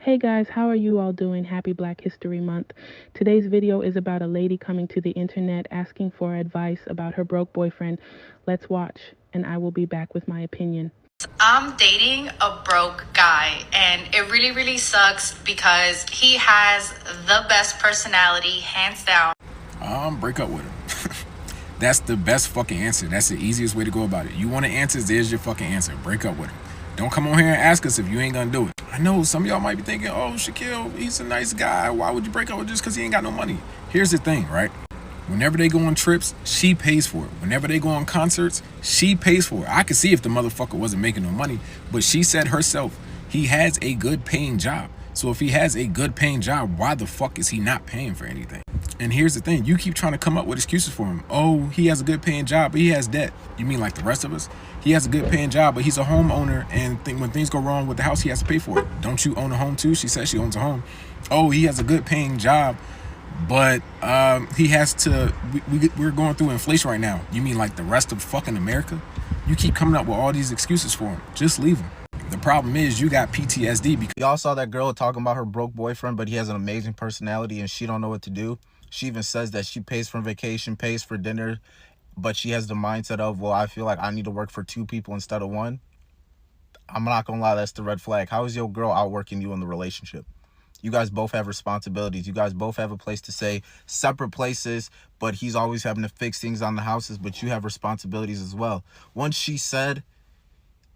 Hey guys, how are you all doing? Happy Black History Month. Today's video is about a lady coming to the internet asking for advice about her broke boyfriend. Let's watch, and I will be back with my opinion. I'm dating a broke guy, and it really sucks because he has the best personality, hands down. Break up with him. That's the best fucking answer. That's the easiest way to go about it. You want an answer? There's your fucking answer. Break up with him. Don't come on here and ask us if you ain't gonna do it. I know some of y'all might be thinking, oh, Shaquille, he's a nice guy. Why would you break up with just because he ain't got no money? Here's the thing, right? Whenever they go on trips, she pays for it. Whenever they go on concerts, she pays for it. I could see if the motherfucker wasn't making no money, but she said herself, he has a good paying job. So if he has a good paying job, why the fuck is he not paying for anything? And here's the thing, you keep trying to come up with excuses for him. Oh, he has a good paying job, but he has debt. You mean like the rest of us? He has a good paying job, but he's a homeowner, and when things go wrong with the house, he has to pay for it. Don't you own a home too? She says she owns a home. Oh, he has a good paying job, but he has to, we're going through inflation right now. You mean like the rest of fucking America? You keep coming up with all these excuses for him. Just leave him. The problem is you got PTSD because y'all saw that girl talking about her broke boyfriend, but he has an amazing personality and she don't know what to do. She even says that she pays for vacation, pays for dinner, but she has the mindset of, well, I feel like I need to work for two people instead of one. I'm not gonna lie, that's the red flag. How is your girl outworking you in the relationship? You guys both have responsibilities. You guys both have a place to stay, separate places, but he's always having to fix things on the houses, but you have responsibilities as well. Once she said,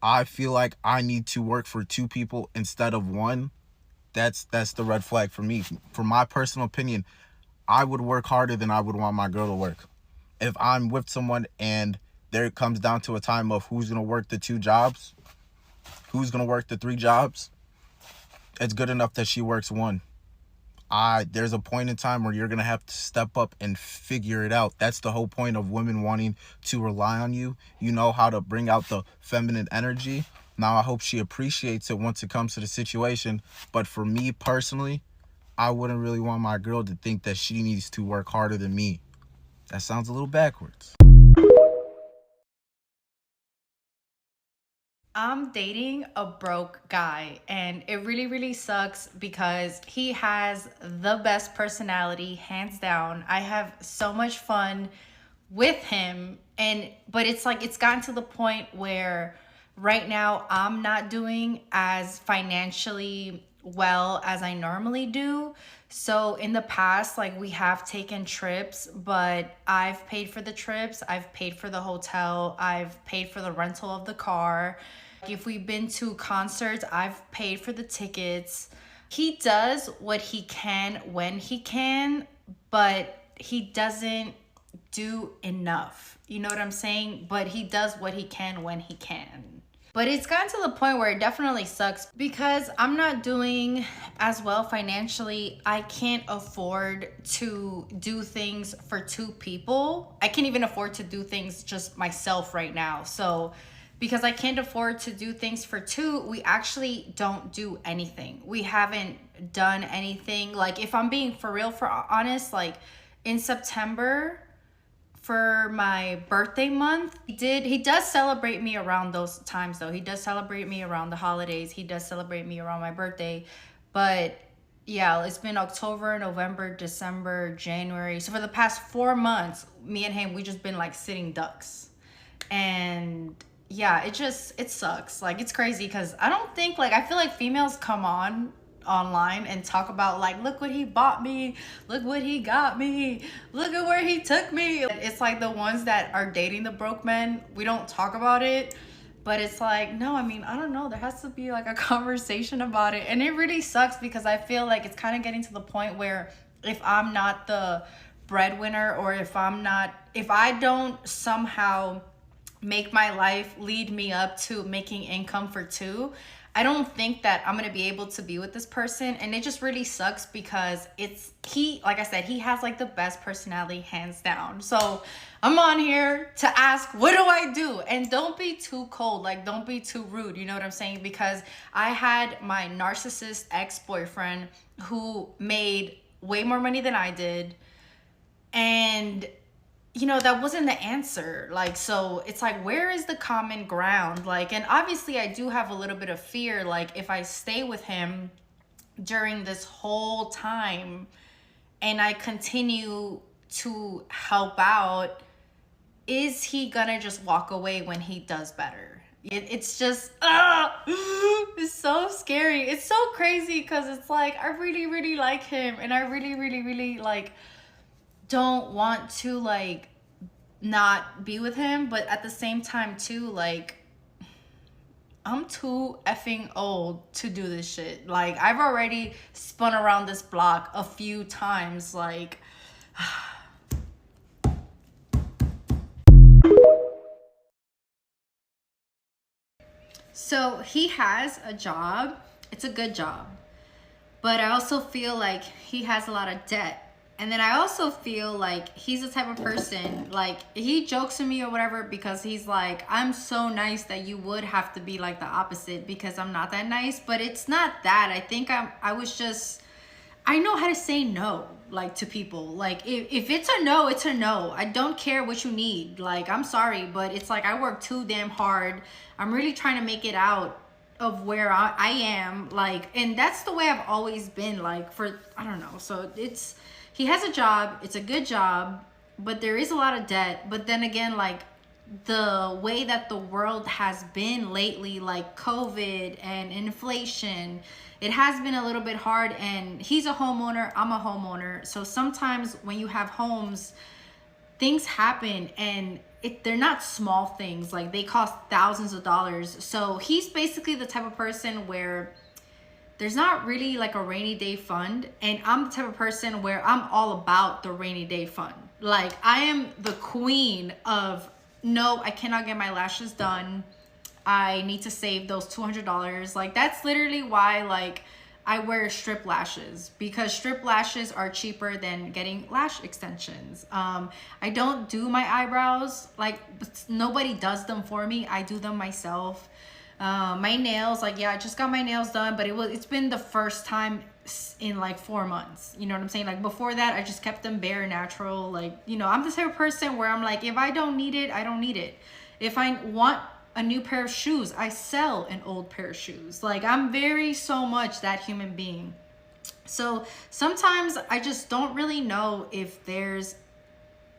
I feel like I need to work for two people instead of one, that's the red flag for me. For my personal opinion, I would work harder than I would want my girl to work. If I'm with someone and there comes down to a time of who's going to work the two jobs, who's going to work the three jobs, it's good enough that she works one. There's a point in time where you're going to have to step up and figure it out. That's the whole point of women wanting to rely on you. You know how to bring out the feminine energy. Now, I hope she appreciates it once it comes to the situation. But for me personally, I wouldn't really want my girl to think that she needs to work harder than me. That sounds a little backwards. I'm dating a broke guy, and it really sucks because he has the best personality, hands down. I have so much fun with him, but it's like it's gotten to the point where right now I'm not doing as financially well as I normally do. So in the past, like, we have taken trips, but I've paid for the trips, I've paid for the hotel, I've paid for the rental of the car. If we've been to concerts, I've paid for the tickets. He does what he can when he can, but he doesn't do enough. You know what I'm saying? But he does what he can when he can. But it's gotten to the point where it definitely sucks because I'm not doing as well financially. I can't afford to do things for two people. I can't even afford to do things just myself right now. So because I can't afford to do things for two, we actually don't do anything. We haven't done anything. Like, if I'm being for real, for honest, like in September, for my birthday month, he does celebrate me around those times though. He does celebrate me around the holidays. He does celebrate me around my birthday. But yeah, it's been October, November, December, January. So for the past 4 months, me and him, we just been like sitting ducks. And yeah, it sucks. Like, it's crazy because I don't think, like, I feel like females come online and talk about, like, look what he bought me, look what he got me, look at where he took me. It's like the ones that are dating the broke men, we don't talk about it. But it's like, no, I mean, I don't know, there has to be like a conversation about it. And it really sucks because I feel like it's kind of getting to the point where if I'm not the breadwinner, or if I don't somehow make my life lead me up to making income for two, I don't think that I'm gonna be able to be with this person. And it just really sucks because like I said, he has like the best personality, hands down. So I'm on here to ask, what do I do? And don't be too cold, like, don't be too rude, you know what I'm saying? Because I had my narcissist ex-boyfriend who made way more money than I did, and you know, that wasn't the answer. Like, so it's like, where is the common ground? Like, and obviously I do have a little bit of fear, like, if I stay with him, during this whole time and I continue to help out, is he gonna just walk away when he does better? It's just, it's so scary. It's so crazy because it's like, I really, really like him and I really, really, really like don't want to like not be with him, but at the same time too, like, I'm too effing old to do this shit. Like, I've already spun around this block a few times. Like, so he has a job. It's a good job. But I also feel like he has a lot of debt. And then I also feel like he's the type of person, like, he jokes to me or whatever because he's like, I'm so nice that you would have to be like the opposite because I'm not that nice. But it's not that. I think I know how to say no, like, to people. Like, if it's a no, it's a no. I don't care what you need. Like, I'm sorry, but it's like I work too damn hard. I'm really trying to make it out of where I am. Like, and that's the way I've always been, like, for, I don't know. So he has a job. It's a good job, but there is a lot of debt. But then again, like, the way that the world has been lately, like COVID and inflation, it has been a little bit hard. And he's a homeowner, I'm a homeowner, so sometimes when you have homes, things happen and they're not small things, like they cost thousands of dollars. So he's basically the type of person where there's not really like a rainy day fund, and I'm the type of person where I'm all about the rainy day fund. Like, I am the queen of, no, I cannot get my lashes done, I need to save those $200. Like, that's literally why, like, I wear strip lashes, because strip lashes are cheaper than getting lash extensions. I don't do my eyebrows, like, nobody does them for me, I do them myself. My nails, like, yeah, I just got my nails done, but it's been the first time in like 4 months, you know what I'm saying? Like, before that, I just kept them bare natural. Like, you know, I'm the type of person where I'm like, if I don't need it, I don't need it. If I want a new pair of shoes, I sell an old pair of shoes. Like, I'm very so much that human being. So sometimes I just don't really know if there's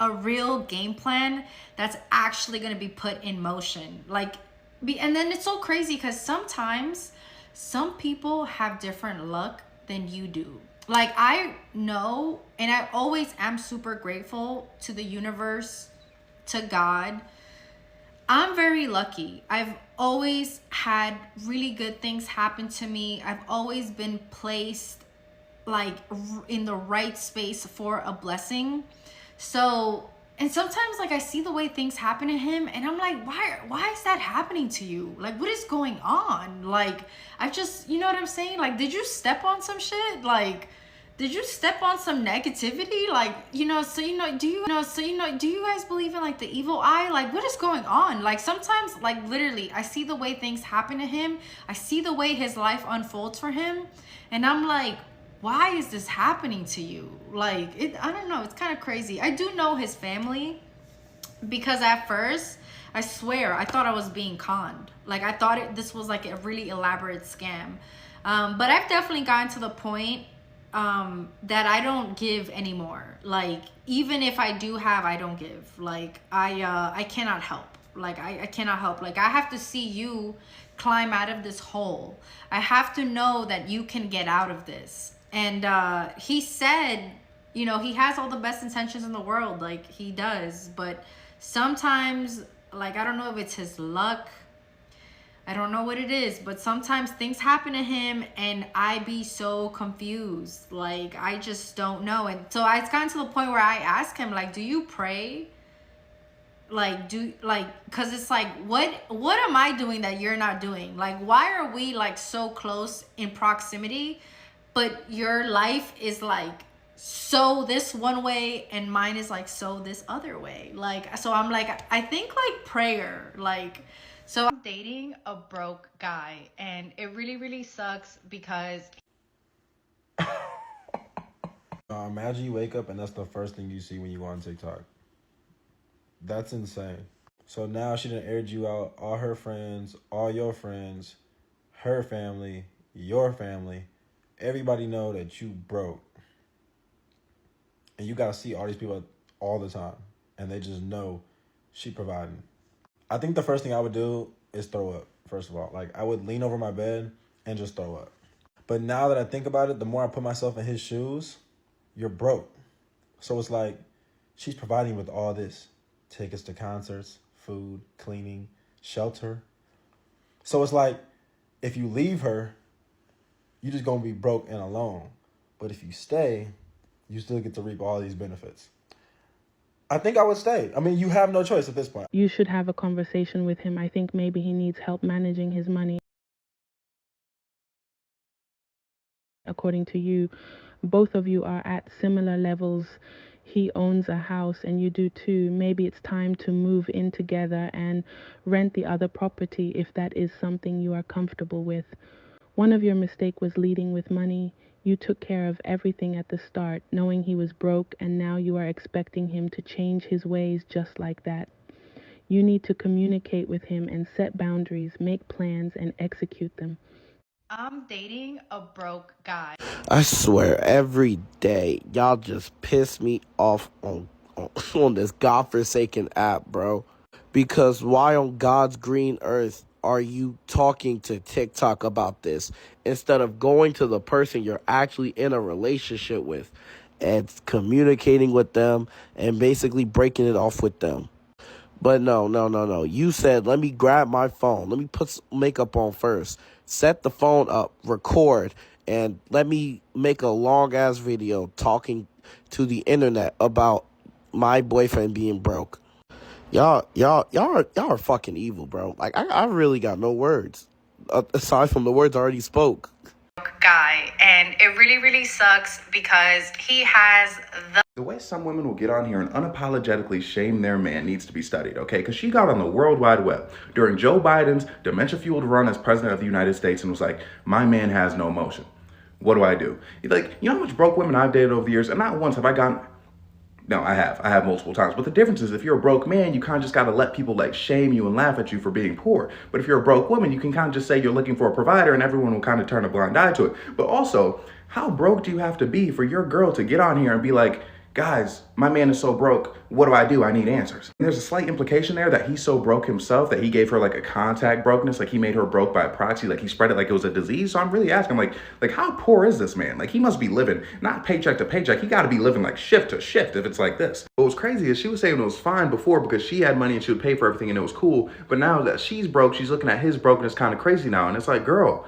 a real game plan that's actually going to be put in motion. Like, and then it's so crazy because sometimes some people have different luck than you do. Like, I know, and I always am super grateful to the universe, to God. I'm very lucky. I've always had really good things happen to me. I've always been placed like in the right space for a blessing. So, and sometimes, like, I see the way things happen to him and I'm like, why is that happening to you? Like, what is going on? Like, I just, you know what I'm saying? Like, did you step on some shit? Like, did you step on some negativity? Like, you know, so, do you guys believe in like the evil eye? Like, what is going on? Like, sometimes, like, literally, I see the way things happen to him. I see the way his life unfolds for him. And I'm like, why is this happening to you? Like, I don't know. It's kind of crazy. I do know his family, because at first, I swear, I thought I was being conned. Like, I thought this was like a really elaborate scam. But I've definitely gotten to the point that I don't give anymore. Like, even if I do have, I don't give. Like, I cannot help. Like, I cannot help. Like, I have to see you climb out of this hole. I have to know that you can get out of this. And he said, you know, he has all the best intentions in the world. Like, he does. But sometimes, like, I don't know if it's his luck, I don't know what it is, but sometimes things happen to him and I be so confused. Like, I just don't know. And so it's gotten to the point where I ask him, like, do you pray? Like, because it's like, what am I doing that you're not doing? Like, why are we like so close in proximity, but your life is like so this one way and mine is like so this other way? Like, so I'm like, I think like prayer, like, so I'm dating a broke guy and it really, really sucks because Imagine you wake up and that's the first thing you see when you go on TikTok. That's insane. So now she done aired you out, all her friends, all your friends, her family, your family, everybody know that you broke. And you gotta see all these people all the time. And they just know she providing. I think the first thing I would do is throw up, first of all. Like, I would lean over my bed and just throw up. But now that I think about it, the more I put myself in his shoes, you're broke. So it's like, she's providing with all this. Tickets to concerts, food, cleaning, shelter. So it's like, if you leave her, you're just gonna be broke and alone. But if you stay, you still get to reap all these benefits. I think I would stay. I mean, you have no choice at this point. You should have a conversation with him. I think maybe he needs help managing his money. According to you, both of you are at similar levels. He owns a house and you do too. Maybe it's time to move in together and rent the other property if that is something you are comfortable with. One of your mistakes was leading with money. You took care of everything at the start, knowing he was broke, and now you are expecting him to change his ways just like that. You need to communicate with him and set boundaries, make plans, and execute them. I'm dating a broke guy. I swear, every day, y'all just piss me off on this godforsaken app, bro. Because why on God's green earth are you talking to TikTok about this instead of going to the person you're actually in a relationship with and communicating with them and basically breaking it off with them? But no. You said, let me grab my phone. Let me put some makeup on first. Set the phone up, record, and let me make a long-ass video talking to the internet about my boyfriend being broke. Y'all are fucking evil, bro. Like, I really got no words aside from the words I already spoke. Guy, and it really sucks because he has the way some women will get on here and unapologetically shame their man needs to be studied, okay? Because she got on the World Wide Web during Joe Biden's dementia-fueled run as president of the United States and was like, my man has no emotion. What do I do? Like, you know how much broke women I've dated over the years? And not once have I gotten... No, I have multiple times. But the difference is if you're a broke man, you kind of just got to let people like shame you and laugh at you for being poor. But if you're a broke woman, you can kind of just say you're looking for a provider and everyone will kind of turn a blind eye to it. But also, how broke do you have to be for your girl to get on here and be like, guys, my man is so broke, what do? I need answers. And there's a slight implication there that he's so broke himself that he gave her like a contact brokenness, like he made her broke by proxy, like he spread it like it was a disease. So I'm really asking, like how poor is this man? Like he must be living not paycheck to paycheck. He got to be living like shift to shift if it's like this. What was crazy is she was saying it was fine before because she had money and she would pay for everything and it was cool. But now that she's broke, she's looking at his brokenness kind of crazy now. And it's like, girl,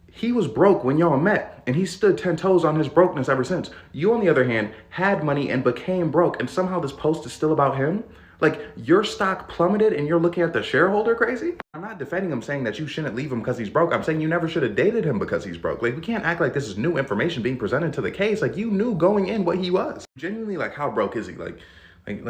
he was broke when y'all met, and he stood 10 toes on his brokenness ever since. You, on the other hand, had money and became broke, and somehow this post is still about him? Like, your stock plummeted and you're looking at the shareholder crazy? I'm not defending him saying that you shouldn't leave him because he's broke. I'm saying you never should have dated him because he's broke. Like, we can't act like this is new information being presented to the case. Like, you knew going in what he was. Genuinely, like, how broke is he? Like,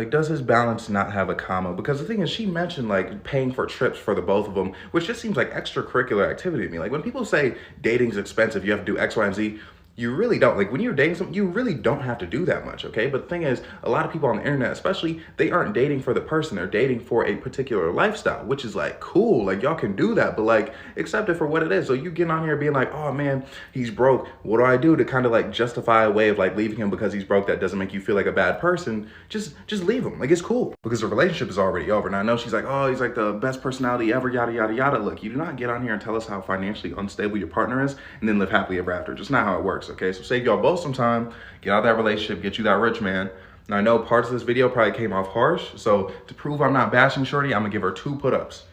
does his balance not have a comma? Because the thing is, she mentioned, like, paying for trips for the both of them, which just seems like extracurricular activity to me. Like, when people say dating's expensive, you have to do X, Y, and Z, you really don't. Like, when you're dating someone, you really don't have to do that much, okay? But the thing is, a lot of people on the internet, especially, they aren't dating for the person. They're dating for a particular lifestyle, which is, like, cool. Like, y'all can do that, but, like, accept it for what it is. So you get on here being like, oh, man, he's broke. What do I do to kind of, like, justify a way of, like, leaving him because he's broke that doesn't make you feel like a bad person? Just leave him. Like, it's cool because the relationship is already over. Now, I know she's like, oh, he's, like, the best personality ever, yada, yada, yada. Look, you do not get on here and tell us how financially unstable your partner is and then live happily ever after. Just not how it works, okay? So save y'all both some time, get out of that relationship, get you that rich man. Now, I know parts of this video probably came off harsh, so to prove I'm not bashing shorty, I'm gonna give her 2 put-ups.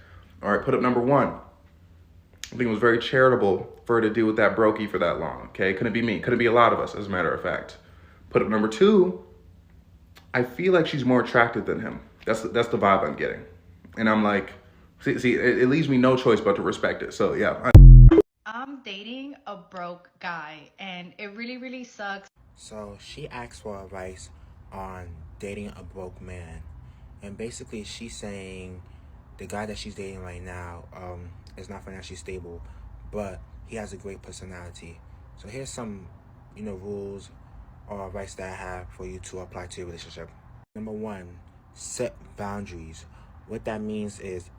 All right, put-up number 1. I think it was very charitable for her to deal with that brokey for that long, okay? Couldn't be me, couldn't be a lot of us, as a matter of fact. Put-up number 2, I feel like she's more attractive than him. That's the vibe I'm getting. And I'm like, see, it leaves me no choice but to respect it, so yeah. I'm dating a broke guy, and it really sucks. So she asked for advice on dating a broke man, and basically she's saying the guy that she's dating right now is not financially stable, but he has a great personality. So here's some rules or advice that I have for you to apply to your relationship. Number 1, set boundaries. What that means is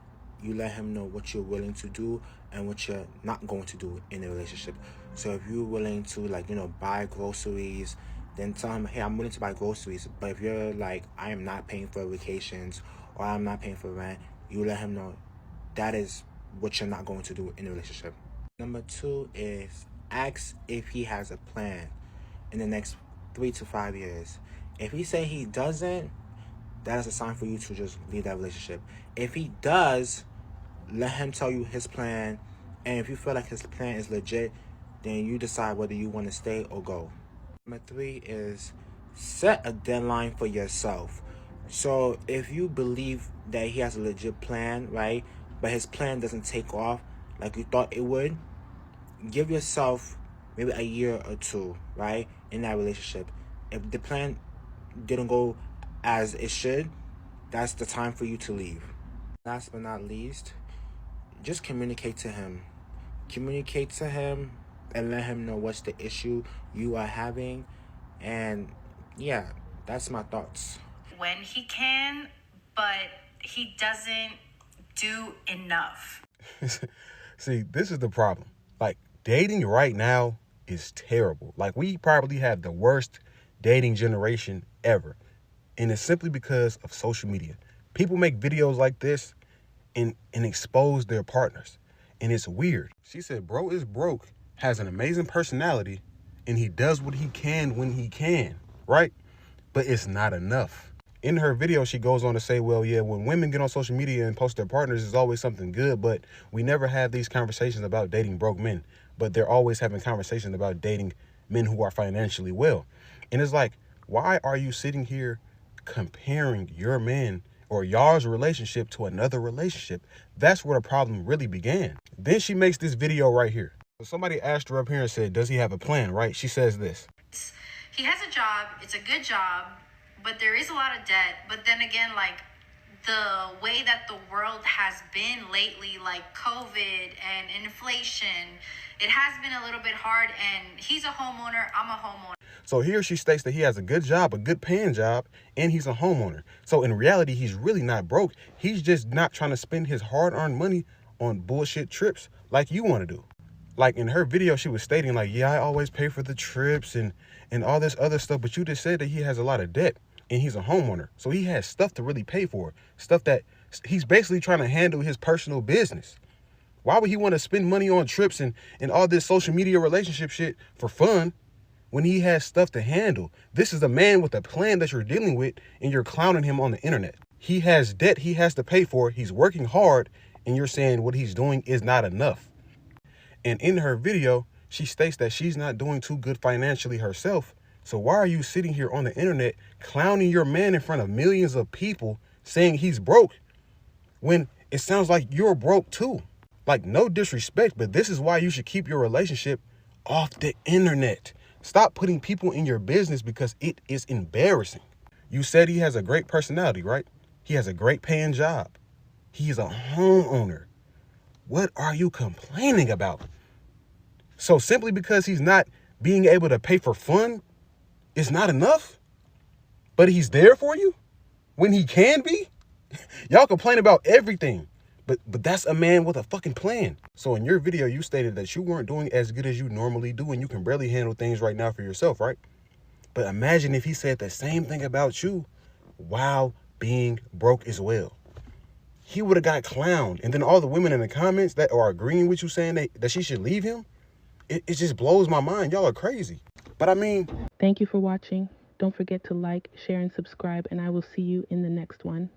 you let him know what you're willing to do and what you're not going to do in a relationship. So if you're willing to, like, buy groceries, then tell him, hey, I'm willing to buy groceries. But if you're like, I am not paying for vacations or I'm not paying for rent, you let him know that is what you're not going to do in a relationship. Number 2 is ask if he has a plan in the next 3 to 5 years. If he say he doesn't, that is a sign for you to just leave that relationship. If he does, let him tell you his plan, and if you feel like his plan is legit, then you decide whether you want to stay or go. Number 3 is set a deadline for yourself. So if you believe that he has a legit plan, right, but his plan doesn't take off like you thought it would, give yourself maybe a year or 2, right, in that relationship. If the plan didn't go as it should, that's the time for you to leave. Last but not least, just communicate to him. Communicate to him and let him know what's the issue you are having. And yeah, that's my thoughts. When he can, but he doesn't do enough. See, this is the problem. Like, dating right now is terrible. Like, we probably have the worst dating generation ever. And it's simply because of social media. People make videos like this and expose their partners. And it's weird. She said, bro is broke, has an amazing personality, and he does what he can when he can, right? But it's not enough. In her video, she goes on to say, well, yeah, when women get on social media and post their partners, it's always something good, but we never have these conversations about dating broke men. But they're always having conversations about dating men who are financially well. And it's like, why are you sitting here comparing your man or y'all's relationship to another relationship? That's where the problem really began. Then she makes this video right here. So somebody asked her up here and said, does he have a plan, right? She says this. He has a job. It's a good job, but there is a lot of debt. But then again, like, the way that the world has been lately, like COVID and inflation, it has been a little bit hard. And he's a homeowner. I'm a homeowner. So here she states that he has a good job, a good paying job, and he's a homeowner. So in reality, he's really not broke. He's just not trying to spend his hard-earned money on bullshit trips like you want to do. Like in her video, she was stating like, yeah, I always pay for the trips and all this other stuff. But you just said that he has a lot of debt and he's a homeowner. So he has stuff to really pay for, stuff that he's basically trying to handle his personal business. Why would he want to spend money on trips and all this social media relationship shit for fun when he has stuff to handle? This is a man with a plan that you're dealing with, and you're clowning him on the internet. He has debt he has to pay for. He's working hard, and you're saying what he's doing is not enough. And in her video, she states that she's not doing too good financially herself. So why are you sitting here on the internet clowning your man in front of millions of people saying he's broke when it sounds like you're broke too? Like, no disrespect, but this is why you should keep your relationship off the internet. Stop putting people in your business because it is embarrassing. You said he has a great personality, right? He has a great paying job. He's a homeowner. What are you complaining about? So simply because he's not being able to pay for fun is not enough? But he's there for you when he can be? Y'all complain about everything. But that's a man with a fucking plan. So in your video, you stated that you weren't doing as good as you normally do and you can barely handle things right now for yourself, right? But imagine if he said the same thing about you while being broke as well. He would have got clowned. And then all the women in the comments that are agreeing with you saying that she should leave him, it just blows my mind. Y'all are crazy. But I mean... Thank you for watching. Don't forget to like, share, and subscribe, and I will see you in the next one.